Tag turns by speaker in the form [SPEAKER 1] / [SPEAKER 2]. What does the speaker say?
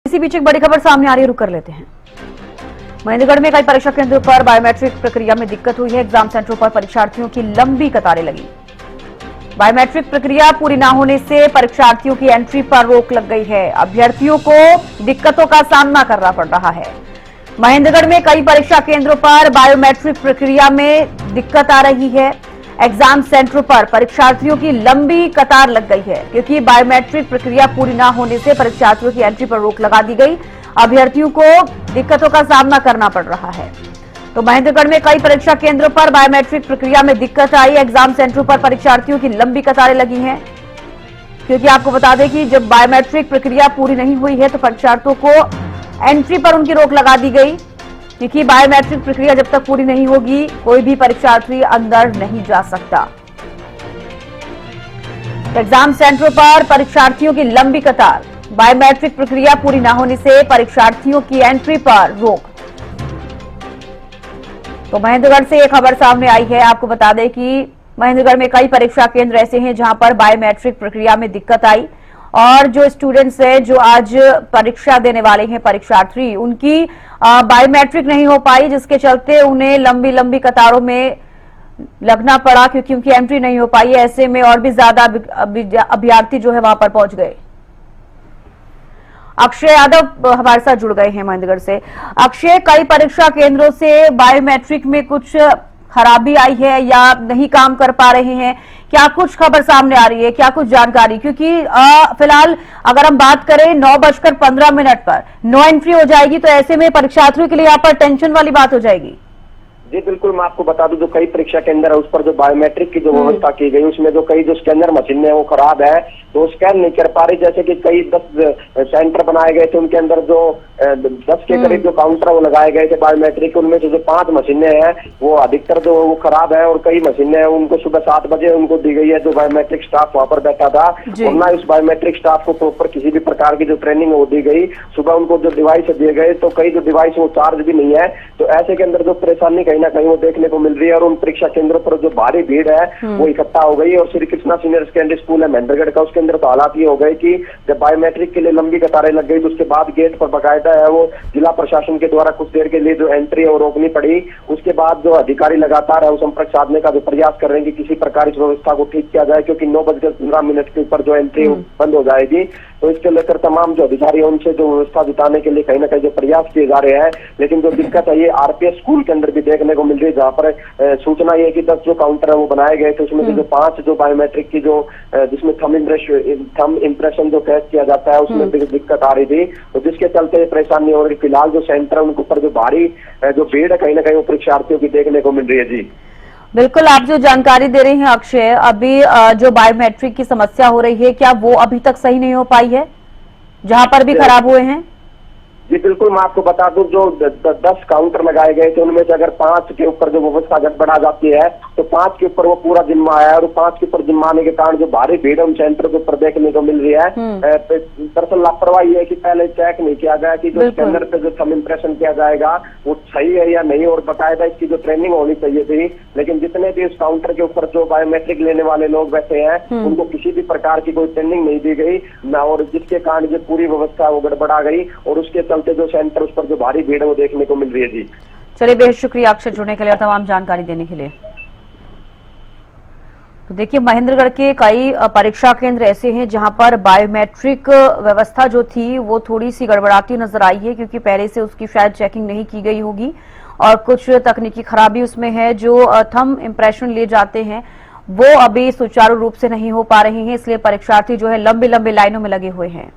[SPEAKER 1] इसी बीच एक बड़ी खबर सामने आ रही है, रुक कर लेते हैं। महेंद्रगढ़ में कई परीक्षा केंद्रों पर बायोमेट्रिक प्रक्रिया में दिक्कत हुई है। एग्जाम सेंटरों पर परीक्षार्थियों की लंबी कतारें लगी। बायोमेट्रिक प्रक्रिया पूरी न होने से परीक्षार्थियों की एंट्री पर रोक लग गई है। अभ्यर्थियों को दिक्कतों का सामना करना पड़ रहा है। महेंद्रगढ़ में कई परीक्षा केंद्रों पर बायोमेट्रिक प्रक्रिया में दिक्कत आ रही है। एग्जाम सेंटरों पर परीक्षार्थियों की लंबी कतार लग गई है, क्योंकि बायोमेट्रिक प्रक्रिया पूरी न होने से परीक्षार्थियों की एंट्री पर रोक लगा दी गई। अभ्यर्थियों को दिक्कतों का सामना करना पड़ रहा है। तो महेंद्रगढ़ में कई परीक्षा केंद्रों पर बायोमेट्रिक प्रक्रिया में दिक्कत आई। एग्जाम सेंटरों पर परीक्षार्थियों की लंबी कतारें लगी हैं, क्योंकि आपको बता दें कि जब बायोमेट्रिक प्रक्रिया पूरी नहीं हुई है तो परीक्षार्थियों को एंट्री पर उनकी रोक लगा दी गई, क्योंकि बायोमेट्रिक प्रक्रिया जब तक पूरी नहीं होगी कोई भी परीक्षार्थी अंदर नहीं जा सकता। एग्जाम सेंटरों पर परीक्षार्थियों की लंबी कतार, बायोमेट्रिक प्रक्रिया पूरी न होने से परीक्षार्थियों की एंट्री पर रोक। तो महेंद्रगढ़ से एक खबर सामने आई है। आपको बता दें कि महेंद्रगढ़ में कई परीक्षा केंद्र ऐसे हैं जहां पर बायोमेट्रिक प्रक्रिया में दिक्कत आई, और जो स्टूडेंट्स हैं जो आज परीक्षा देने वाले हैं परीक्षार्थी, उनकी बायोमेट्रिक नहीं हो पाई, जिसके चलते उन्हें लंबी लंबी कतारों में लगना पड़ा, क्योंकि उनकी एंट्री नहीं हो पाई। ऐसे में और भी ज्यादा अभ्यर्थी जो है वहां पर पहुंच गए। अक्षय यादव हमारे साथ जुड़ गए हैं महेंद्रगढ़ से। अक्षय, कई परीक्षा केंद्रों से बायोमेट्रिक में कुछ खराबी आई है या नहीं काम कर पा रहे हैं, क्या कुछ खबर सामने आ रही है, क्या कुछ जानकारी? क्योंकि फिलहाल अगर हम बात करें 9:15 पर नो एंट्री हो जाएगी, तो ऐसे में परीक्षार्थियों के लिए यहाँ पर टेंशन वाली बात हो जाएगी।
[SPEAKER 2] जी बिल्कुल, मैं आपको बता दूं जो कई परीक्षा केंद्र है उस पर जो बायोमेट्रिक की जो व्यवस्था की गई उसमें जो कई जो स्कैनर मशीनें है वो खराब है, तो स्कैन नहीं कर पा रही। जैसे कि कई 10 सेंटर बनाए गए थे, उनके अंदर जो 10 के करीब जो काउंटर वो लगाए गए थे बायोमेट्रिक, उनमें से जो 5 मशीनें हैं वो अधिकतर जो वो खराब है, और कई मशीनें हैं उनको सुबह 7 बजे उनको दी गई है। जो बायोमेट्रिक स्टाफ वहां पर बैठा था, और ना इस बायोमेट्रिक स्टाफ को प्रॉपर किसी भी प्रकार की जो ट्रेनिंग वो दी गई। सुबह उनको जो डिवाइस दिए गए तो कई जो डिवाइस वो चार्ज भी नहीं है, तो ऐसे के अंदर जो परेशानी कहीं ना कहीं वो देखने को मिल रही है। और उन परीक्षा केंद्रों पर जो भारी भीड़ है वो इकट्ठा हो गई। और Shri Krishna senior secondary school है महेंद्रगढ़ का, उसके अंदर तो हालात ये हो गए कि जब बायोमेट्रिक के लिए लंबी कतारें लग गई तो उसके बाद गेट पर बाकायदा है वो जिला प्रशासन के द्वारा कुछ देर के लिए जो एंट्री है वो रोकनी पड़ी। उसके बाद जो अधिकारी लगातार है वो संपर्क साधने का जो प्रयास कर रहे हैं कि किसी प्रकार इस व्यवस्था को ठीक किया जाए, क्योंकि 9:15 के ऊपर जो एंट्री बंद हो जाएगी। तो इसके लेकर तमाम जो अधिकारी है उनसे जो व्यवस्था जुटाने के लिए कहीं ना कहीं जो प्रयास किए जा रहे हैं। लेकिन जो दिक्कत है ये आरपीएस स्कूल के अंदर भी देखने को मिल रही है, जहाँ पर सूचना ये कि 10 जो काउंटर है वो बनाए गए थे, उसमें से जो 5 जो बायोमेट्रिक की जो जिसमें थंब इम्प्रेशन जो कैच किया जाता है उसमें दिक्कत आ रही थी, तो जिसके चलते परेशानी हो रही। फिलहाल जो सेंटर है उनके ऊपर जो भारी जो भीड़ है कहीं ना कहीं वो परीक्षार्थियों की देखने को मिल रही है। जी
[SPEAKER 1] बिल्कुल, आप जो जानकारी दे रहे हैं अक्षय, अभी जो बायोमेट्रिक की समस्या हो रही है क्या वो अभी तक सही नहीं हो पाई है, जहां पर भी खराब हुए हैं?
[SPEAKER 2] जी बिल्कुल, मैं आपको बता दूं जो 10 काउंटर लगाए गए थे उनमें से अगर 5 के ऊपर जो व्यवस्था गड़बड़ा जाती है तो 5 के ऊपर वो पूरा जिम्मा आया, और 5 के ऊपर जिम्मा आने के कारण जो भारी भीड़ उन सेंटर के ऊपर देखने को मिल रही है। दरअसल लापरवाही है कि पहले चेक नहीं किया गया कि जो स्कैनर पे जो थंब इम्प्रेशन किया जाएगा वो सही है या नहीं, और बकायदा इसकी जो ट्रेनिंग होनी चाहिए थी। लेकिन जितने भी इस काउंटर के ऊपर जो बायोमेट्रिक लेने वाले लोग बैठे हैं उनको किसी भी प्रकार की कोई ट्रेनिंग नहीं दी गई, और जिसके कारण जो पूरी व्यवस्था वो गड़बड़ा गई, और उसके जो सेंटर उस पर जो भारी भीड़ है वो देखने को मिल रही है। जी
[SPEAKER 1] चलिए, बेहद शुक्रिया अक्षय जुड़ने के लिए और तमाम जानकारी देने के लिए। तो देखिए, महेंद्रगढ़ के कई परीक्षा केंद्र ऐसे हैं जहां पर बायोमेट्रिक व्यवस्था जो थी वो थोड़ी सी गड़बड़ाती नजर आई है, क्योंकि पहले से उसकी शायद चेकिंग नहीं की गई होगी, और कुछ तकनीकी खराबी उसमें है। जो थंब इम्प्रेशन लिए जाते हैं वो अभी सुचारू रूप से नहीं हो पा रहे हैं, इसलिए परीक्षार्थी जो है लंबी लंबी लाइनों में लगे हुए हैं।